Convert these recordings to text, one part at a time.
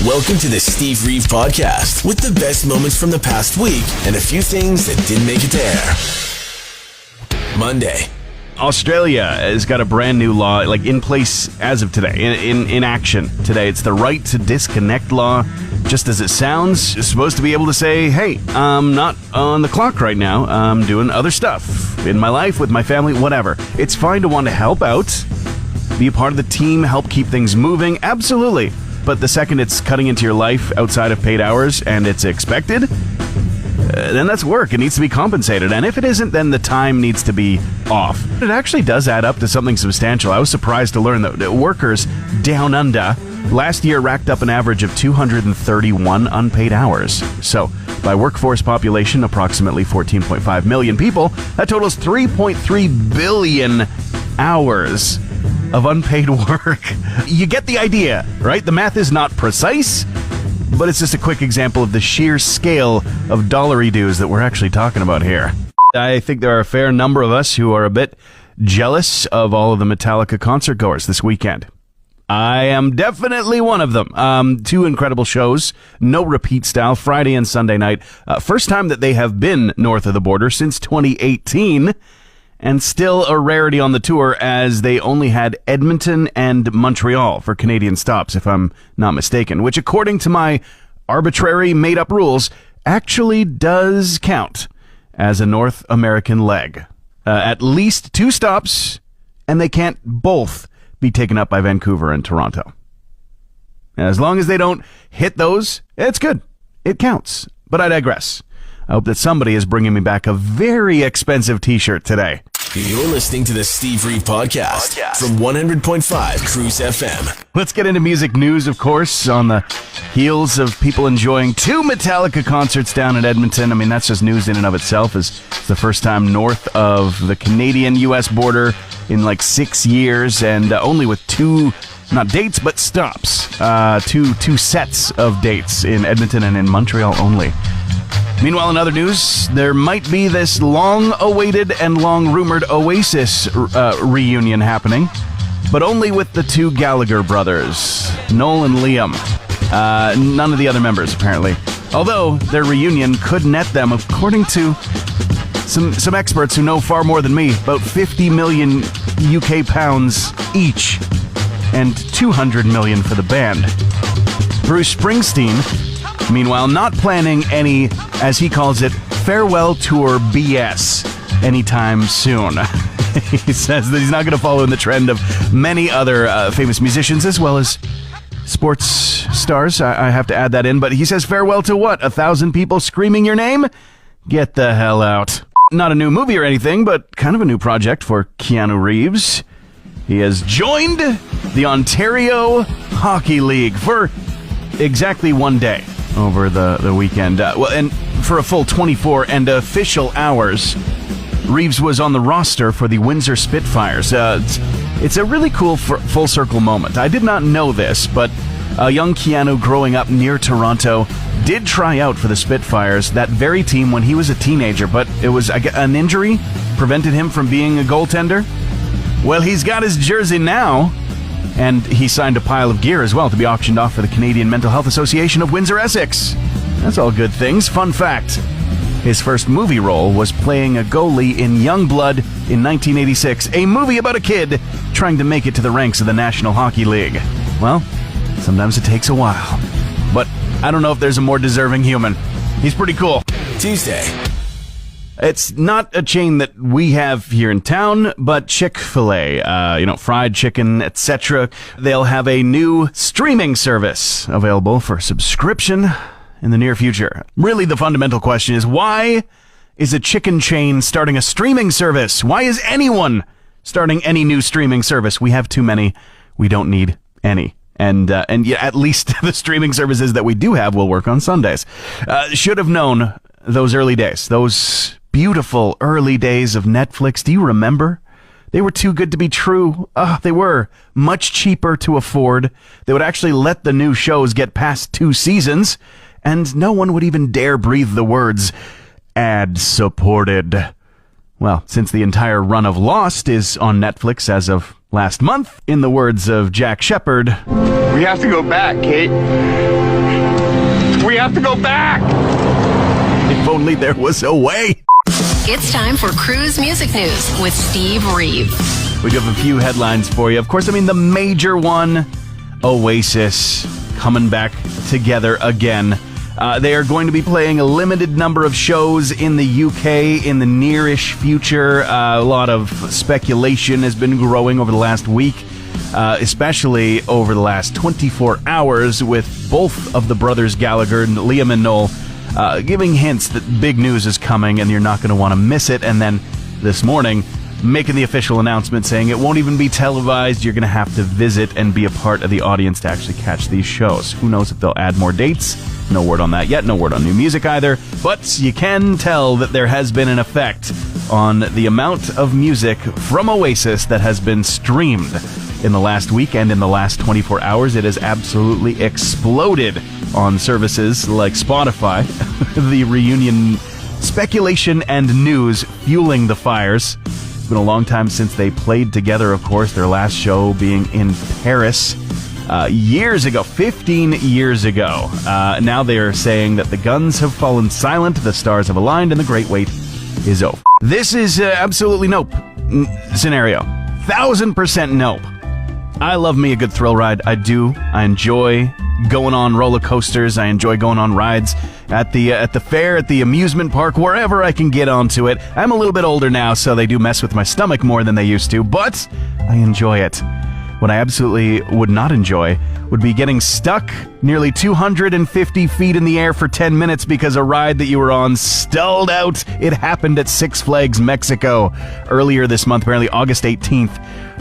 Welcome to the Steve Reeve Podcast with the best moments from the past week and a few things that didn't make it to air. Monday. Australia has got a brand new law, in place as of today, in action today. It's the right to disconnect law. Just as it sounds, you're supposed to be able to say, hey, I'm not on the clock right now. I'm doing other stuff in my life, with my family, whatever. It's fine to want to help out, be a part of the team, help keep things moving. Absolutely. But the second it's cutting into your life outside of paid hours and it's expected, then that's work. It needs to be compensated. And if it isn't, then the time needs to be off. It actually does add up to something substantial. I was surprised to learn that workers down under last year racked up an average of 231 unpaid hours. So, by workforce population, approximately 14.5 million people, that totals 3.3 billion hours of unpaid work. You get the idea, right? The math is not precise, but it's just a quick example of the sheer scale of dollary dues that we're actually talking about here. I think there are a fair number of us who are a bit jealous of all of the Metallica concert goers this weekend. I am definitely one of them. Two incredible shows, no repeat style, Friday and Sunday night. First time that they have been north of the border since 2018. And still a rarity on the tour, as they only had Edmonton and Montreal for Canadian stops, if I'm not mistaken, which, according to my arbitrary made-up rules, actually does count as a North American leg. At least 2 stops, and they can't both be taken up by Vancouver and Toronto. As long as they don't hit those, it's good. It counts. But I digress. I hope that somebody is bringing me back a very expensive t-shirt today. You're listening to the Steve Reeve Podcast from 100.5 Cruz FM. Let's get into music news, of course, on the heels of people enjoying 2 Metallica concerts down in Edmonton. I mean, that's just news in and of itself. It's the first time north of the Canadian-U.S. border in 6 years, and only with 2, not dates, but stops. Two sets of dates in Edmonton and in Montreal only. Meanwhile, in other news, there might be this long-awaited and long-rumored Oasis reunion happening, but only with the 2 Gallagher brothers, Noel and Liam. None of the other members, apparently. Although, their reunion could net them, according to some experts who know far more than me, about 50 million UK pounds each, and 200 million for the band. Bruce Springsteen, meanwhile, not planning any, as he calls it, farewell tour BS anytime soon. He says that he's not going to follow in the trend of many other famous musicians, as well as sports stars. I have to add that in, but he says farewell to what? 1,000 people screaming your name? Get the hell out. Not a new movie or anything, but kind of a new project for Keanu Reeves. He has joined the Ontario Hockey League for exactly 1 day over the weekend. And for a full 24 and official hours, Reeves was on the roster for the Windsor Spitfires. It's a really cool full circle moment. I did not know this, but a young Keanu growing up near Toronto did try out for the Spitfires, that very team, when he was a teenager, but it was an injury prevented him from being a goaltender. Well, he's got his jersey now, and he signed a pile of gear as well to be auctioned off for the Canadian Mental Health Association of Windsor-Essex. That's all good things. Fun fact, his first movie role was playing a goalie in Youngblood in 1986, a movie about a kid trying to make it to the ranks of the National Hockey League. Well, sometimes it takes a while, but I don't know if there's a more deserving human. He's pretty cool. Tuesday. It's not a chain that we have here in town, but Chick-fil-A, fried chicken, etc. They'll have a new streaming service available for subscription in the near future. Really, the fundamental question is, why is a chicken chain starting a streaming service? Why is anyone starting any new streaming service? We have too many. We don't need any. And at least the streaming services that we do have will work on Sundays. Should have known those early days, those beautiful early days of Netflix. Do you remember? They were too good to be true. They were much cheaper to afford. They would actually let the new shows get past 2 seasons, and no one would even dare breathe the words ad-supported. Well, since the entire run of Lost is on Netflix as of last month. In the words of Jack Shepherd, "We have to go back, Kate. We have to go back!" If only there was a way. It's time for Cruz Music News with Steve Reeve. We do have a few headlines for you. Of course, the major one, Oasis coming back together again. They are going to be playing a limited number of shows in the UK in the nearish future. A lot of speculation has been growing over the last week, especially over the last 24 hours, with both of the brothers Gallagher, Liam and Noel, giving hints that big news is coming and you're not going to want to miss it. And then this morning, making the official announcement saying it won't even be televised. You're going to have to visit and be a part of the audience to actually catch these shows. Who knows if they'll add more dates? No word on that yet. No word on new music either. But you can tell that there has been an effect on the amount of music from Oasis that has been streamed in the last week and in the last 24 hours. It has absolutely exploded on services like Spotify. The reunion speculation and news fueling the fires. It's been a long time since they played together, of course, their last show being in Paris years ago, 15 years ago. Now they are saying that the guns have fallen silent, the stars have aligned, and the great wait is over. This is absolutely nope scenario. 1000% nope. I love me a good thrill ride. I do. I enjoy going on roller coasters. I enjoy going on rides at the fair, at the amusement park, wherever I can get onto it. I'm a little bit older now, so they do mess with my stomach more than they used to, but I enjoy it. What I absolutely would not enjoy would be getting stuck nearly 250 feet in the air for 10 minutes because a ride that you were on stalled out. It happened at Six Flags Mexico earlier this month, apparently August 18th.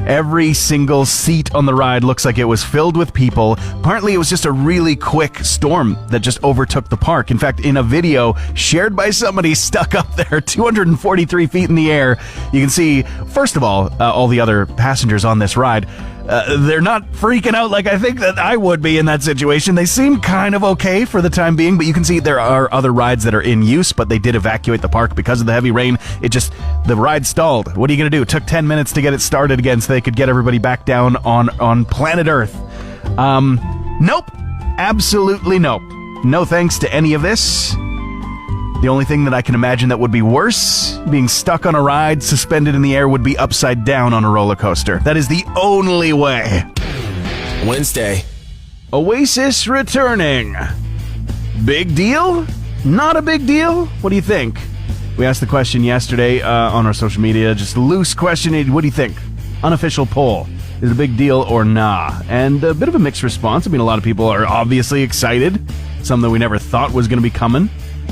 Every single seat on the ride looks like it was filled with people. Partly it was just a really quick storm that just overtook the park. In fact, in a video shared by somebody stuck up there 243 feet in the air, you can see, first of all the other passengers on this ride. They're not freaking out like I think that I would be in that situation. They seem kind of okay for the time being, but you can see there are other rides that are in use, but they did evacuate the park because of the heavy rain. The ride stalled. What are you going to do? It took 10 minutes to get it started again so they could get everybody back down on planet Earth. Nope. Absolutely nope. No thanks to any of this. The only thing that I can imagine that would be worse, being stuck on a ride, suspended in the air, would be upside down on a roller coaster. That is the only way. Wednesday. Oasis returning. Big deal? Not a big deal? What do you think? We asked the question yesterday on our social media, just a loose question. What do you think? Unofficial poll. Is it a big deal or nah? And a bit of a mixed response. A lot of people are obviously excited. Some that we never thought was going to be coming.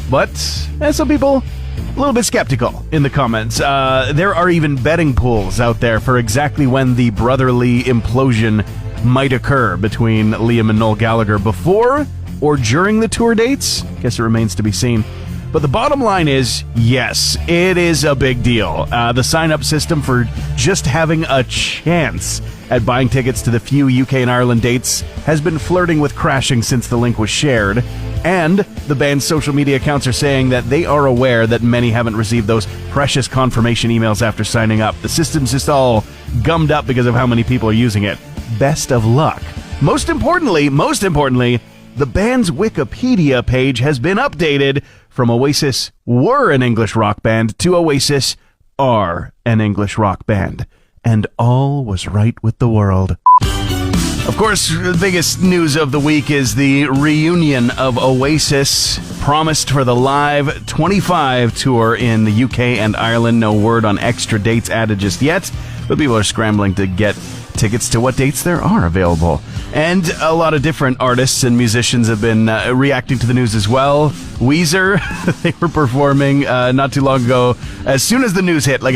But some people a little bit skeptical in the comments. There are even betting pools out there for exactly when the brotherly implosion might occur between Liam and Noel Gallagher, before or during the tour dates. Guess it remains to be seen. But the bottom line is, yes, it is a big deal. The sign-up system for just having a chance at buying tickets to the few UK and Ireland dates has been flirting with crashing since the link was shared. And the band's social media accounts are saying that they are aware that many haven't received those precious confirmation emails after signing up. The system's just all gummed up because of how many people are using it. Best of luck. Most importantly, the band's Wikipedia page has been updated from Oasis were an English rock band to Oasis are an English rock band. And all was right with the world. Of course, the biggest news of the week is the reunion of Oasis, promised for the Live 25 tour in the UK and Ireland. No word on extra dates added just yet, but people are scrambling to get tickets to what dates there are available. And a lot of different artists and musicians have been reacting to the news as well. Weezer, they were performing not too long ago. As soon as the news hit, they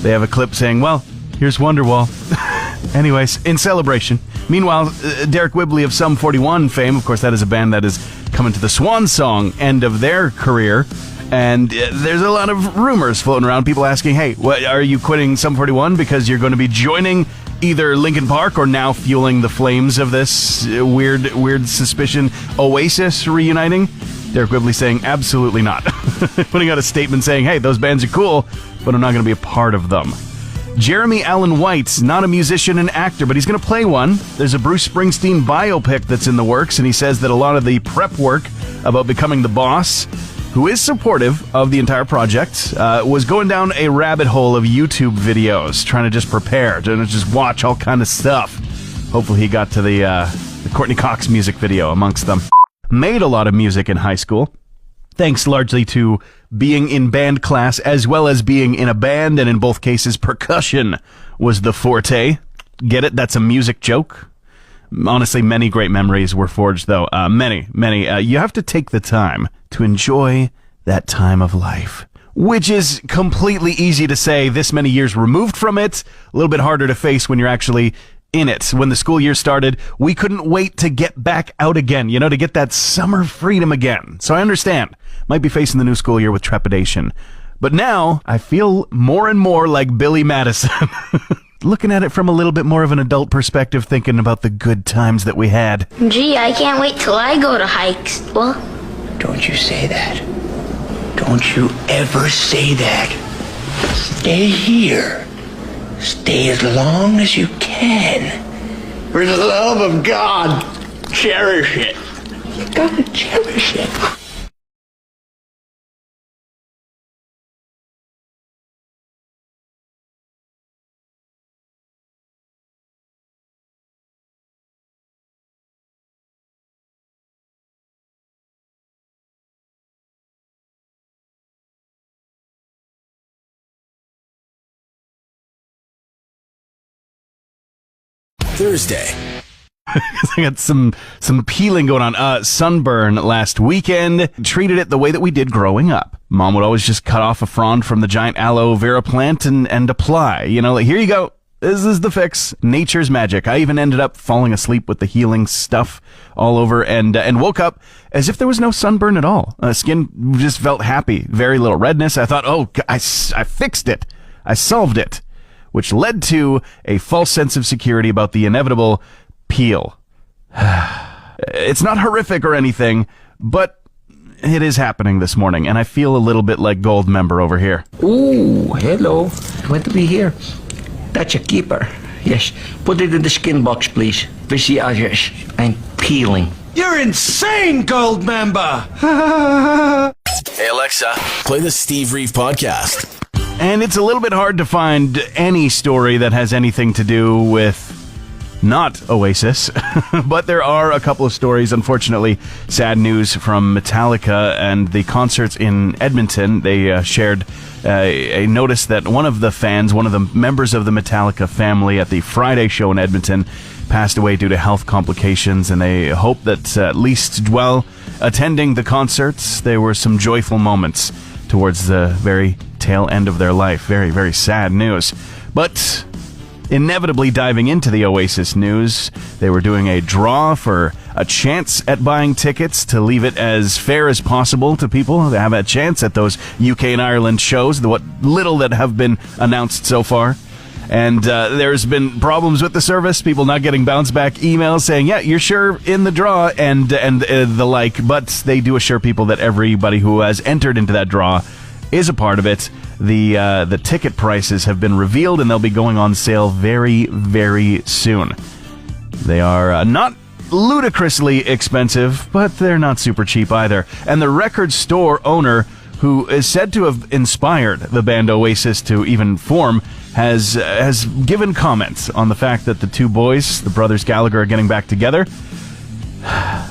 have a clip saying, well, here's Wonderwall. Anyways, in celebration. Meanwhile, Derek Whibley of Sum 41 fame, of course, that is a band that is coming to the swan song end of their career. And there's a lot of rumors floating around, people asking, hey, what, are you quitting Sum 41 because you're going to be joining either Linkin Park or now fueling the flames of this weird suspicion, Oasis reuniting? Derek Whibley saying, absolutely not. Putting out a statement saying, hey, those bands are cool, but I'm not going to be a part of them. Jeremy Allen White, not a musician and actor, but he's going to play one. There's a Bruce Springsteen biopic that's in the works, and he says that a lot of the prep work about becoming the boss, who is supportive of the entire project, was going down a rabbit hole of YouTube videos, trying to just prepare, to just watch all kind of stuff. Hopefully he got to the Courtney Cox music video amongst them. Made a lot of music in high school, thanks largely to being in band class as well as being in a band, and in both cases, percussion was the forte. Get it? That's a music joke. Honestly, many great memories were forged, though. Many. You have to take the time to enjoy that time of life, which is completely easy to say this many years removed from it, a little bit harder to face when you're actually in it. When the school year started, we couldn't wait to get back out again, to get that summer freedom again. So I understand. Might be facing the new school year with trepidation. But now, I feel more and more like Billy Madison. Looking at it from a little bit more of an adult perspective, thinking about the good times that we had. Gee, I can't wait till I go to high school. Don't you say that. Don't you ever say that. Stay here. Stay as long as you can. For the love of God, cherish it. You gotta cherish it. Thursday. I got some peeling going on. Sunburn last weekend. Treated it the way that we did growing up. Mom would always just cut off a frond from the giant aloe vera plant and apply. Like, here you go. This is the fix. Nature's magic. I even ended up falling asleep with the healing stuff all over and woke up as if there was no sunburn at all. Skin just felt happy. Very little redness. I thought, I fixed it. I solved it. Which led to a false sense of security about the inevitable peel. It's not horrific or anything, but it is happening this morning, and I feel a little bit like Gold Member over here. Ooh, hello. Glad to be here. That's a keeper. Yes, put it in the skin box, please. Yes, I'm peeling. You're insane, Gold Member! Hey Alexa, play the Steve Reeve podcast. And it's a little bit hard to find any story that has anything to do with not Oasis, but there are a couple of stories, unfortunately, sad news from Metallica and the concerts in Edmonton. They shared a notice that one of the members of the Metallica family at the Friday show in Edmonton passed away due to health complications, and they hope that at least while attending the concerts, there were some joyful moments towards the very tail end of their life. Very, very sad news. But inevitably diving into the Oasis news, they were doing a draw for a chance at buying tickets to leave it as fair as possible to people to have a chance at those UK and Ireland shows, what little that have been announced so far. And there's been problems with the service, people not getting bounce back emails saying, yeah, you're sure in the draw, and the like. But they do assure people that everybody who has entered into that draw is a part of it. The ticket prices have been revealed, and they'll be going on sale very, very soon. They are not ludicrously expensive, but they're not super cheap either. And the record store owner, who is said to have inspired the band Oasis to even form, has given comments on the fact that the two boys, the brothers Gallagher, are getting back together.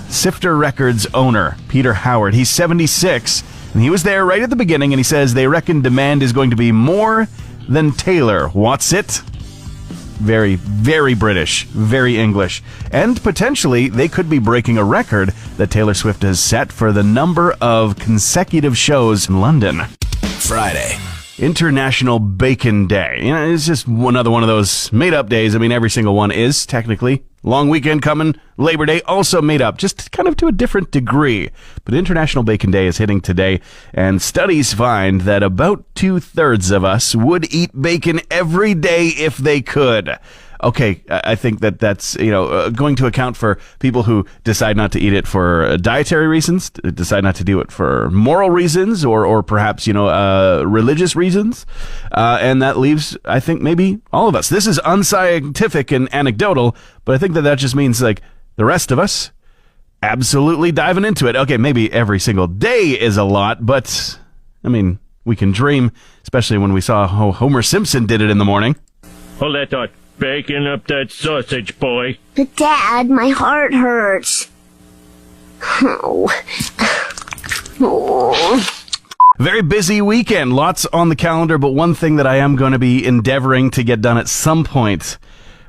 Sifter Records owner Peter Howard, he's 76, and he was there right at the beginning, and he says they reckon demand is going to be more than Taylor. What's it? Very, very British, very English. And potentially, they could be breaking a record that Taylor Swift has set for the number of consecutive shows in London. Friday. International Bacon Day. It's just another one of those made-up days. I mean, every single one is, technically. Long weekend coming, Labor Day also made up, just kind of to a different degree. But International Bacon Day is hitting today, and studies find that about 2/3 of us would eat bacon every day if they could. okay, I think that's going to account for people who decide not to eat it for dietary reasons, decide not to do it for moral reasons, or perhaps religious reasons, and that leaves, I think, maybe all of us. This is unscientific and anecdotal, but I think that just means like the rest of us absolutely diving into it. Okay, maybe every single day is a lot, but I mean, we can dream, especially when we saw how Homer Simpson did it in the morning. Hold that thought. Baking up that sausage, boy. But Dad, my heart hurts. Oh. Very busy weekend, lots on the calendar, but one thing that I am going to be endeavoring to get done at some point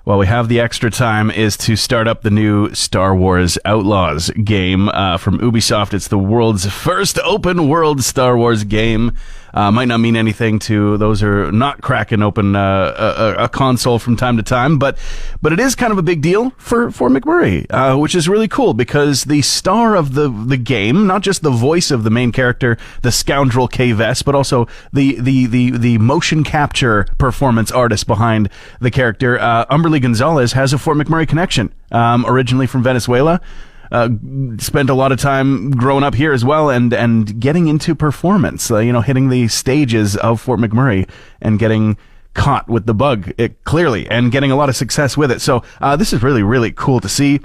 while we have the extra time is to start up the new Star Wars Outlaws game from Ubisoft. It's the world's first open world Star Wars game. Might not mean anything to those who are not cracking open a console from time to time, but it is kind of a big deal for McMurray, which is really cool because the star of the game, not just the voice of the main character, the scoundrel Kay Vess, but also the motion capture performance artist behind the character, Umberly Gonzalez, has a Fort McMurray connection, originally from Venezuela. Spent a lot of time growing up here as well, and getting into performance, hitting the stages of Fort McMurray and getting caught with the bug, clearly, and getting a lot of success with it. So this is really, really cool to see.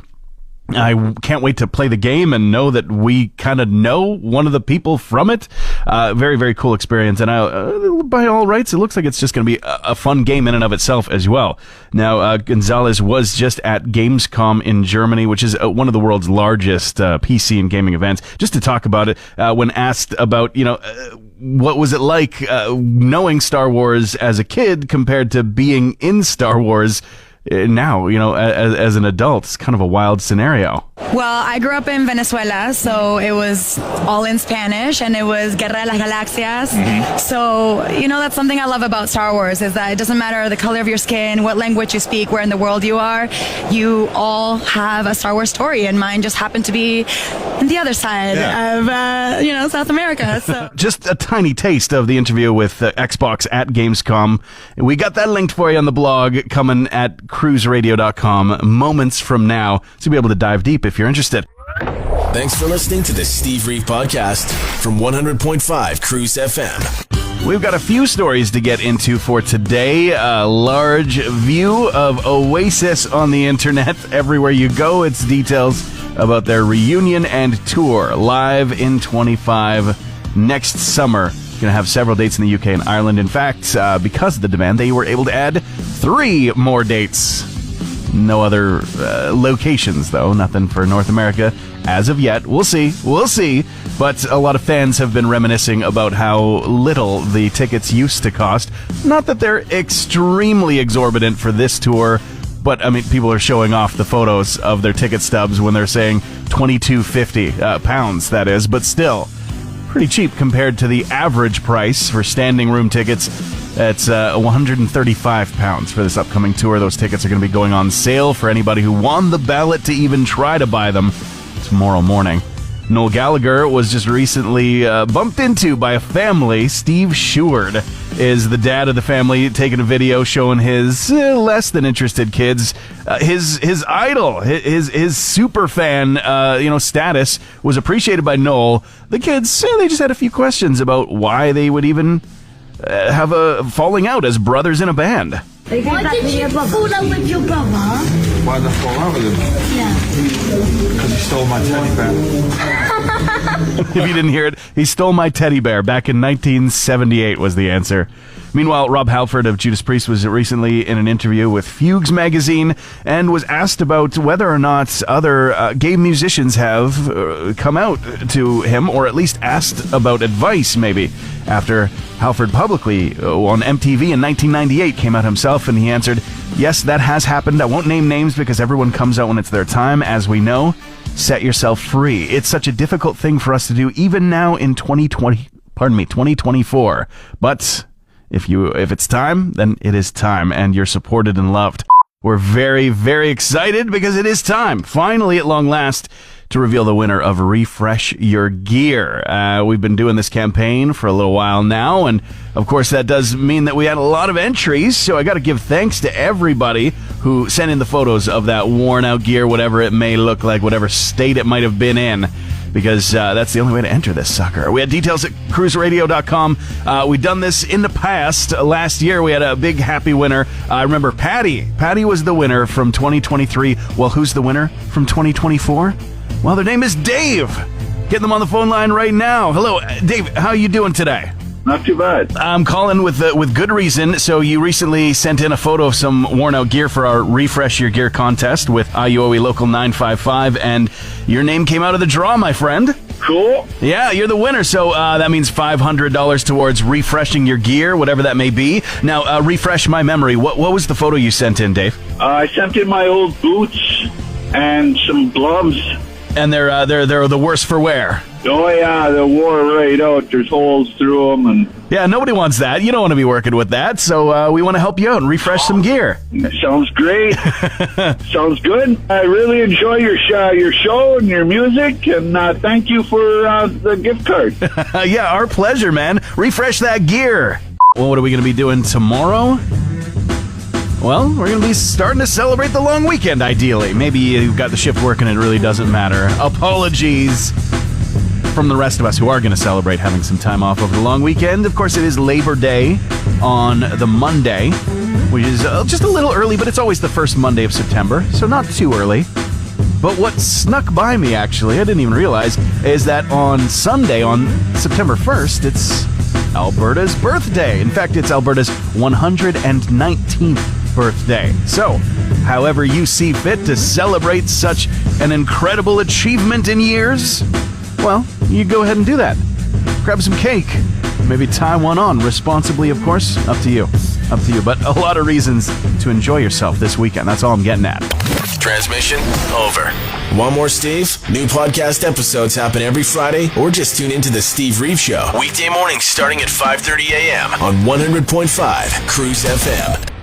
I can't wait to play the game and know that we kind of know one of the people from it. Very, very cool experience. And by all rights, it looks like it's just going to be a fun game in and of itself as well. Now, Gonzalez was just at Gamescom in Germany, which is one of the world's largest PC and gaming events. Just to talk about it, when asked about, what was it like knowing Star Wars as a kid compared to being in Star Wars now, as an adult? It's kind of a wild scenario. Well, I grew up in Venezuela, so it was all in Spanish, and it was Guerra de las Galaxias. Mm-hmm. So, that's something I love about Star Wars, is that it doesn't matter the color of your skin, what language you speak, where in the world you are, you all have a Star Wars story, and mine just happened to be in the other side of, South America. So. Just a tiny taste of the interview with Xbox at Gamescom. We got that linked for you on the blog, coming at cruiseradio.com moments from now, so you'll be able to dive deep if you're interested. Thanks for listening to the Steve Reeve Podcast from 100.5 Cruz FM. We've got a few stories to get into for today. A large view of Oasis on the internet. Everywhere you go, it's details about their reunion and tour live in 25 next summer. Going to have several dates in the UK and Ireland. In fact, because of the demand, they were able to add 3 more dates. No other locations, though. Nothing for North America as of yet. We'll see. But a lot of fans have been reminiscing about how little the tickets used to cost. Not that they're extremely exorbitant for this tour, but I mean, people are showing off the photos of their ticket stubs when they're saying £22.50 pounds, that is, but still pretty cheap compared to the average price for standing room tickets. It's £135 for this upcoming tour. Those tickets are going to be going on sale for anybody who won the ballot to even try to buy them tomorrow morning. Noel Gallagher was just recently bumped into by a family. Steve Sheward is the dad of the family, taking a video showing his less than interested kids. His idol, his super fan, status was appreciated by Noel. The kids, they just had a few questions about why they would even have a falling out as brothers in a band. Why did you fall out with your brother? Why did I fall out with him? Yeah. Because he stole my teddy bear. If you didn't hear it, he stole my teddy bear back in 1978 was the answer. Meanwhile, Rob Halford of Judas Priest was recently in an interview with Fugues magazine and was asked about whether or not other gay musicians have come out to him, or at least asked about advice, maybe, after Halford publicly on MTV in 1998 came out himself, and he answered, yes, that has happened. I won't name names because everyone comes out when it's their time, as we know. Set yourself free. It's such a difficult thing for us to do, even now in 2024. But if it's time, then it is time, and you're supported and loved. We're very, very excited because it is time, finally at long last, to reveal the winner of Refresh Your Gear. We've been doing this campaign for a little while now, and of course that does mean that we had a lot of entries, so I got to give thanks to everybody who sent in the photos of that worn out gear, whatever it may look like, whatever state it might have been in, because that's the only way to enter this sucker. We had details at cruiseradio.com. We've done this in the past. Last year, we had a big happy winner. I remember Patty. Patty was the winner from 2023. Well, who's the winner from 2024? Well, their name is Dave. Getting them on the phone line right now. Hello, Dave. How are you doing today? Not too bad. I'm calling with good reason. So you recently sent in a photo of some worn-out gear for our Refresh Your Gear contest with IUOE Local 955, and your name came out of the draw, my friend. Cool. Yeah, you're the winner, so that means $500 towards refreshing your gear, whatever that may be. Now, refresh my memory. What was the photo you sent in, Dave? I sent in my old boots and some gloves. And they're the worse for wear. Oh, yeah, they wore right out. There's holes through them. And yeah, nobody wants that. You don't want to be working with that, so we want to help you out and refresh some gear. Sounds great. Sounds good. I really enjoy your show and your music, and thank you for the gift card. Yeah, our pleasure, man. Refresh that gear. Well, what are we going to be doing tomorrow? Well, we're going to be starting to celebrate the long weekend, ideally. Maybe you've got the shift working and it really doesn't matter. Apologies from the rest of us who are going to celebrate having some time off over the long weekend. Of course, it is Labor Day on the Monday, which is just a little early, but it's always the first Monday of September, so not too early. But what snuck by me, actually, I didn't even realize, is that on Sunday, on September 1st, it's Alberta's birthday. In fact, it's Alberta's 119th birthday. So, however you see fit to celebrate such an incredible achievement in years, well, you go ahead and do that. Grab some cake. Maybe tie one on responsibly, of course. Up to you. Up to you. But a lot of reasons to enjoy yourself this weekend. That's all I'm getting at. Transmission over. Want more Steve? New podcast episodes happen every Friday, or just tune into the Steve Reeve Show. Weekday mornings starting at 5:30 a.m. on 100.5 Cruz FM.